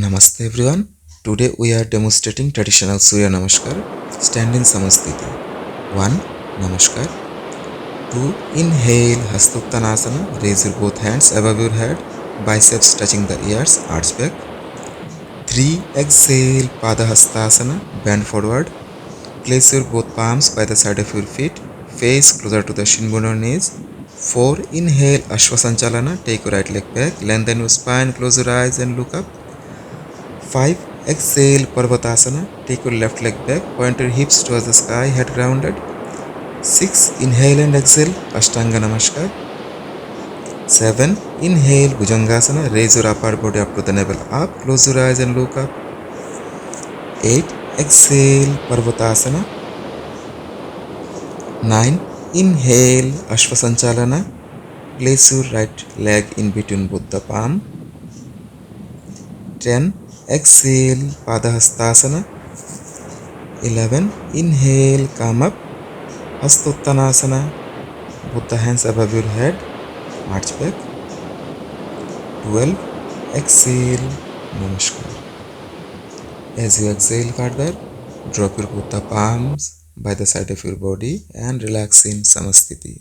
Namaste everyone. Today we are demonstrating traditional Surya Namaskar. Stand in Samasthiti. 1. Namaskar. 2. Inhale Hastottanasana. Raise your both hands above your head. Biceps touching the ears. Arch back. 3. Exhale Padahastasana. Bend forward. Place your both palms by the side of your feet. Face closer to the shin bone or knees. 4. Inhale Ashwasanchalana. Take your right leg back. Lengthen your spine. Close your eyes and look up. 5. Exhale Parvatasana. Take your left leg back. Point your hips towards the sky. Head grounded. 6. Inhale and exhale Ashtanga Namaskar. 7. Inhale Bhujangasana. Raise your upper body up to the navel up. Close your eyes and look up. 8. Exhale Parvatasana. 9. Inhale Ashwasanchalana. Place your right leg in between both the palm. 10. Exhale Padahastasana. 11. Inhale, come up, Hastottanasana. Both the hands above your head, arch back. 12. Exhale, Namaskar. As you exhale further, drop your both the palms by the side of your body and relax in Samasthiti.